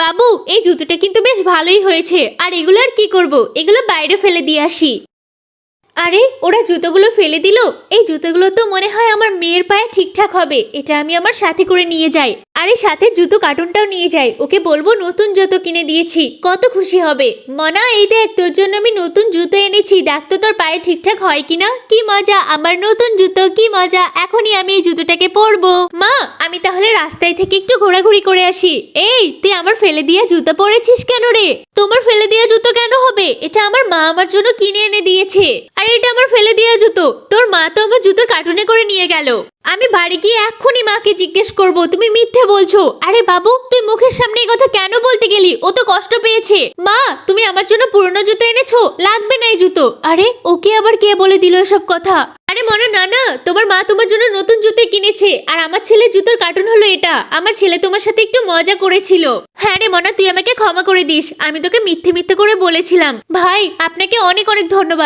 বাবু, এই জুতোটা কিন্তু বেশ ভালোই হয়েছে। আর এগুলো আর কি করব, এগুলো বাইরে ফেলে দিয়ে আসি। আরে, ওরা জুতোগুলো ফেলে দিল। এই জুতোগুলো তো মনে হয় আমার মেয়ের পায়ে ঠিকঠাক হবে। এটা আমি আমার সাথে করে নিয়ে যাই। আরে সাথে জুতো কার্টুনটাও নিয়ে যাই। ওকে বলবো নতুন জুতো কিনে দিয়েছি, কত খুশি হবে। মনা, এই দেখ, তোর জন্য আমি নতুন জুতো এনেছি। দেখ তো তোর পায়ে ঠিকঠাক হয় কিনা। কি মজা, আমার নতুন জুতো, কি মজা। এখনই আমি এই জুতোটাকে পরবো। মা, আমি তাহলে রাস্তায় থেকে একটু ঘোরাঘুরি করে আসি। এই, তুই আমার ফেলে দিয়া জুতো পরেছিস কেন রে? তোমার ফেলে দিয়া জুতো কেন হবে? এটা আমার মা আমার জন্য কিনে এনে দিয়েছে। আর এটা আমার ফেলে দিয়া জুতো। তোর মা তো আমার জুতোর কার্টুনে করে নিয়ে গেল। আমি বাড়ি গিয়ে এক্ষুনি মাকে জিজ্ঞেস করব তুমি মিথ্যে বলছো। আরে বাবু, তুই মুখের সামনে এই কথা কেন বলতে গেলি? ও তো কষ্ট পেয়েছে। মা, তুমি আমার জন্য পুরনো জুতো এনেছো? লাগবে না এই জুতো। আরে, ওকে আবার কে বলে দিল এসব কথা? আরে মনে না না, তোমার মা তোমার জন্য নতুন জুতো কিনেছে। আর আমার ছেলে জুতোর কার্টুন হলো এটা। আমার ছেলে তোমার সাথে একটু মজা করেছিল। হ্যাঁ রে মনা, তুই আমাকে ক্ষমা করে দিস। আমি তোকে মিথ্যে মিথ্যে করে বলেছিলাম। ভাই, আপনাকে অনেক অনেক ধন্যবাদ।